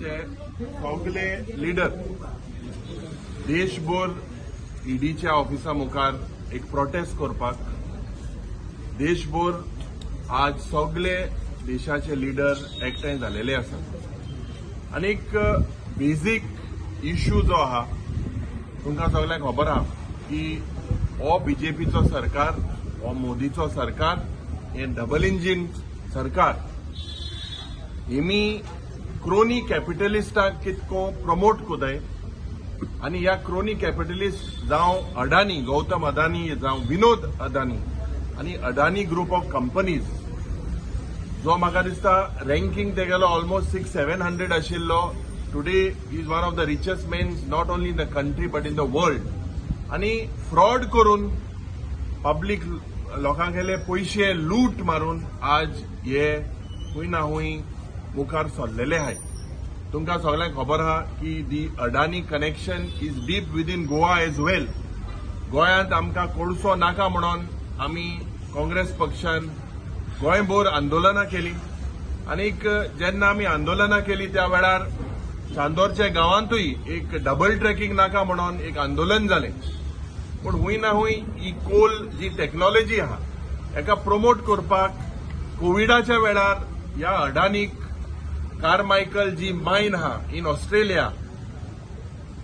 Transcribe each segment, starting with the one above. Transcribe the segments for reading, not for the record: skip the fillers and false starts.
पक्षाचे सगळे लीडर देशभर ईडीच्या ऑफिसा मुखार एक प्रोटेस्ट करपाक देशभर आज सगळे देशाचे लीडर एकठांय झालेले आसात आनी एक बेसिक इश्यू जो आहा तुमकां सगळ्यांक खबर आहा की हो बीजेपीचो सरकार हो मोदीचो सरकार हे डबल इंजिन सरकार हेमी क्रोनी कॅपिटलिस्टाक कितको प्रमोट कोताय आनी ह्या क्रोनी कॅपिटलिस्ट जावं अडानी गौतम अडानी जावं विनोद अडानी आनी अडानी ग्रुप ऑफ कंपनीज जो म्हाका दिसता रँकींग तेगेलो ऑलमोस्ट 600-700 आशिल्लो today is one of the richest mens not only in the country but in the world आनी फ्रॉड करून पब्लीक लोकांगेले पयशे लूट मारून आज हे हुंय ना हुंय मुखार सरलेले आहाय तुमकां सगळ्यांक खबर आहा की the Adani connection is deep within Goa as well गोंयांत आमकां कोळसो नाका म्हणून आमी काँग्रेस पक्षान गोंयभर आंदोलनां केली आनीक जेन्ना आमी आंदोलनां केली त्या वेळार चांदोरच्या गांवांतूय एक डबल ट्रॅकिंग नाका म्हणून एक आंदोलन जालें पूण हुंय ना हुंय ही कोल जी टेक्नॉलॉजी आहा हेका प्रमोट करपाक कोविडाच्या वेळार ह्या अडानीक कार्मायकल जी मायन आहा इन ऑस्ट्रेलिया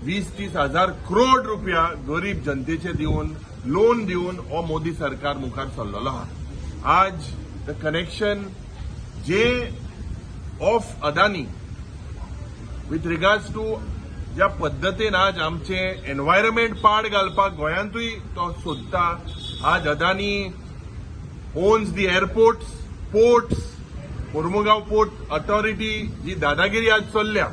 20-30 हजार करोड रुपया गरीब जनतेचे दिवन लोन दिवन हो मोदी सरकार मुखार सरलेलो आहा आज द कनेक्शन जे of Adani with regards to ज्या पद्दतीन आज आमचे एनवायरमेंट पाड घालपाक गोंयांतूय तो सोदता आज Adani owns the airports ports Mormugao port authority जी दादागिरी आज चल्ल्या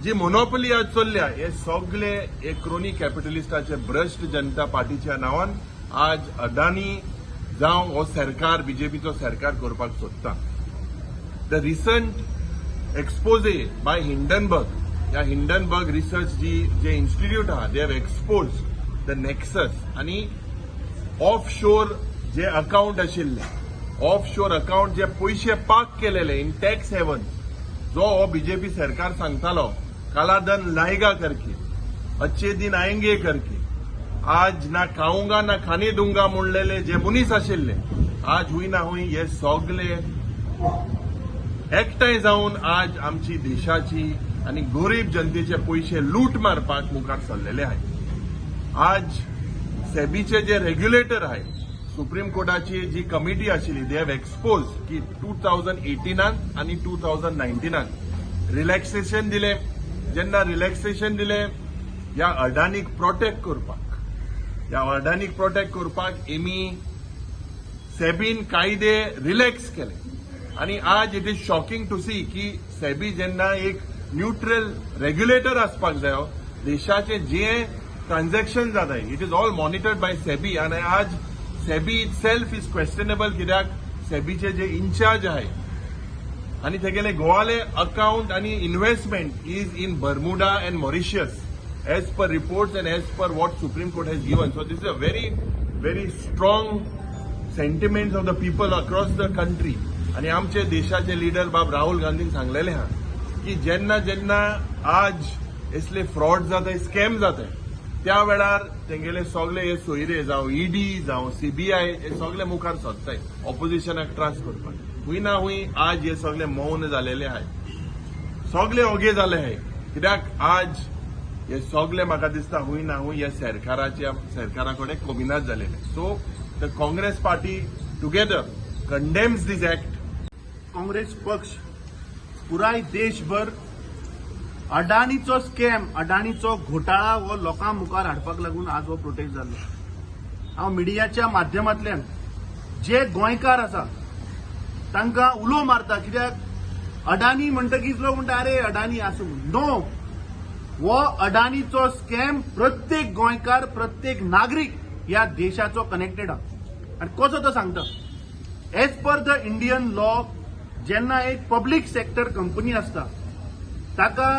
जी मोनोपली आज चल्ल्या हे सगळे एक क्रोनी कॅपिटलिस्टाचे भ्रष्ट जनता पार्टीच्या नांवान आज अडानी जावं हो सरकार बीजेपीचो सरकार करपाक सोदता the recent expose by Hindenburg या हिंडनबर्ग रिसर्च जे इन्स्टिट्यूट आहा they have expose the nexus आनी ऑफ शोर जे अकाउंट आशिल्ले ऑफ शोर अकाउंट जे पयशे पाक केलेले इन टॅक्स हेवन जो हो बीजेपी सरकार सांगतालो काला धन लाएगा करके अच्छे दिन आएंगे करके आज ना खाऊंगा ना खाने दूंगा म्हणलेले जे मुनीस आशिल्ले आज हुंय ना हुंय हे सगळे एकठांय जावन आज आमची देशाची आनी गरीब जनतेचे पयशे लूट मारपाक मुखार सरलेले आहाय आज सेबीचे जे रेग्युलेटर आहाय सुप्रीम कोर्टाची जी कमिटी आशिल्ली दे हॅव एक्सपोज की 2018 आनी 2019 रिलॅक्सेशन दिले जेन्ना रिलॅक्सेशन दिले ह्या अडानीक प्रोटेक्ट करपाक एमी सेबीन कायदे रिलॅक्स केले आनी आज it is shocking to see की सेबी जेन्ना एक न्यूट्रल रेग्युलेटर आसपाक जायो देशाचे जे ट्रान्झॅक्शन जाताय it is all monitored by SEBI आनी आज SEBI it self is questionable कित्याक सेबीचे जे इन्चार्ज आहे आणि तेगेले गोवाले अकाउंट आणि investment is in Bermuda and Mauritius as per reports and as per what supreme court has given so this is a very very strong sentiments of the people across the country आणि आमचे देशाचे leader बाब Rahul Gandhian सांगलेले हा की जेन्ना जेन्ना आज इसले fraud जाताय स्कॅम जाताय त्या वेळार तेंगेले सगळे हे सोयरे जावं ईडी जावं सीबीआय हे सगळे मुखार सरताय ऑपोजिशनाक त्रास करपाक हुंय ना हुंय आज हे सगळे मौन झालेले आहे सगळे ओगे जाले आहे कित्याक आज हे सगळे म्हाका दिसता हुंय ना हुंय ह्या सरकारा कडेन कमिनात झालेले so the Congress party together condemns this act Congress पक्ष पुराय देशभर अडानीचो स्कॅम अडानीचो घोटाळा हो लोकां मुखार हाडपाक लागून आज हो प्रोटेस्ट जाल्लो हांव मिडियाच्या माध्यमांतल्यान जे गोंयकार आसा तांकां उलो मारता कित्याक अडानी म्हणटकीच लोक म्हणटा अरे अडानी आसूं नो हो अडानीचो स्कॅम प्रत्येक गोंयकार प्रत्येक नागरीक ह्या देशाचो कनेक्टेड आहा आनी कसो तो सांगता as per the Indian law जेन्ना एक पब्लीक सेक्टर कंपनी आसता ताका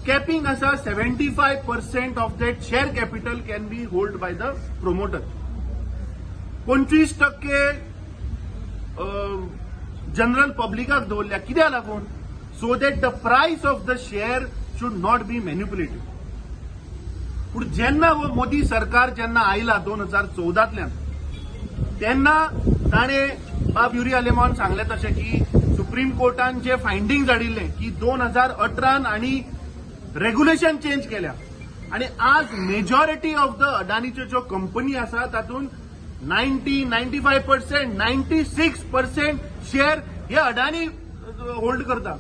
कॅपिंग आसा 75% of that share capital can be hold by the promoter 25% general पब्लिकाक दवरल्या कित्याक लागून so that the price of the share should not be manipulated. पूण जेन्ना हो मोदी सरकार जेन्ना आयला 2014तल्यान तेन्ना ताणें बाब युरी आलेमान सांगले तशें की सुप्रीम कोर्टान जे फायंडिंग्स हाडिल्ले की 2018 आणि रेग्युलेशन चेंज केल्या आणि आज मेजॉरिटी ऑफ द अडानीच्यो ज्यो कंपनी आसा तातूंत 95%, 96% शेअर हे अडानी होल्ड करता.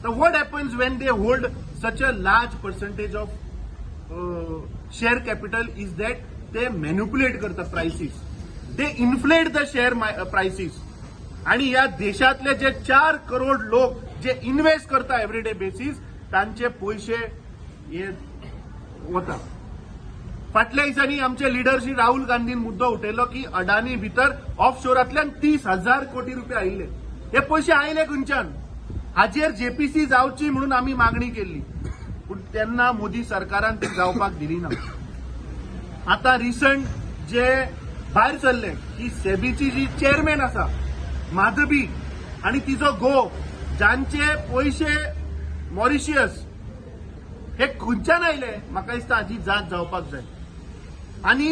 तर what happens when they hold such a large percentage of share capital is that ते मॅन्युप्युलेट करता प्राइसीस, दे इन्फ्लेट द शेअर प्राइसीस. आणि या देशातले जे 4 करोड लोक जे इन्व्हेस्ट करता एव्हरीडे बेसीस तांचे पैसे हे वता. फाटल्या दिसांनी आमचे लिडर श्री राहुल गांधीन मुद्दो उठयलो की अडानी भितर ऑफशोरांतल्यान 30,000 कोटी रुपया आयिल्ले. हे पैसे आयले खंयच्यान? हाजेर जेपीसी जावची म्हणून आमी मागणी केल्ली पूण तेन्ना मोदी सरकारान ती जावपाक दिली ना. आता रिसंट जे भायर सरले की सेबीची जी चेअरमॅन आसा माधवी आणि तिचो घोव जांचे पैसे मॉरिशियस हे खंयच्यान आयले म्हाका दिसता हाची जांच जावपाक जाय. आणि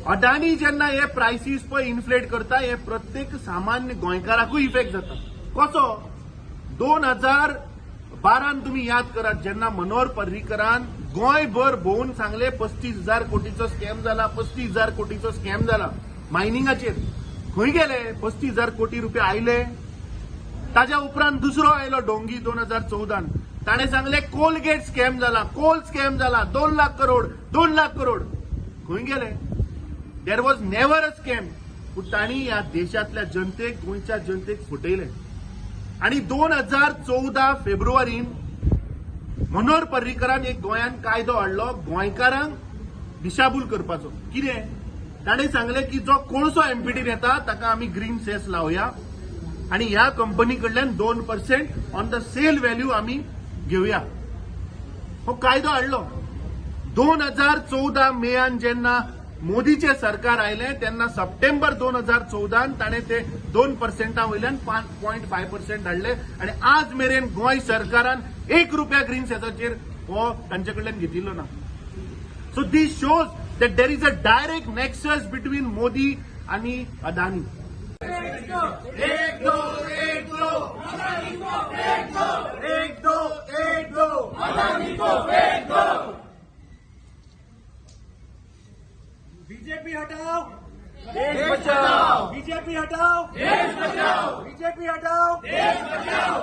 अडानी जेन्ना हे प्राइसीस पळय इन्फ्लेट करता हे प्रत्येक सामान्य गोंयकाराकूय इफेक्ट जाता. कसो? 2012 तुम्ही याद करात जेन्ना मनोहर पर्रीकरान गोंयभर भोवून सांगले 35,000 कोटीचो स्कॅम झाला, 35,000 कोटीचो स्कॅम झाला मायनिंगाचेर. खंय गेले 35,000 कोटी रुपया आयले? ताज्या उपरांत दुसरो आयलो डोंगी 2014 ताणे सांगले कोलगेट स्कॅम झाला, कोल स्कॅम झाला, 2 लाख करोड, 2 लाख करोड. खंय गेले? There was never a scam. पूण तांणी ह्या देशातल्या जनतेक गोंयच्या जनतेक फटयले. आणि 2014 फेब्रुवारीन मनोहर पर्रीकरान एक गोंयान कायदो हाडलो गोंयकारांक दिशाभूल करपाचो. कितें? ताणें सांगले की जो कोळसो एमपीटीन येता ताका आमी ग्रीन सेस लावया आणि ह्या कंपनी कडल्यान 2% ऑन द सेल व्हॅल्यू आमी घेवया. हो कायदो हाडलो. 2014 मेयान जेन्ना मोदीचे सरकार आयले तेन्ना सप्टेंबर 2014 ताणें ते 2% वयल्यान 5.5% हाडले आणि आज मेरेन गोंय सरकारान 1 रुपया ग्रीन सेसाचेर हो तांचे कडल्यान घेतिल्लो ना. So this shows that there is a direct nexus between Modi and Adani. एक दो एक दो अदानी को फेंक दो. बीजेपी हटाओ देश बचाओ, बीजेपी हटाओ देश बचाओ, बीजेपी हटाओ देश बचाओ.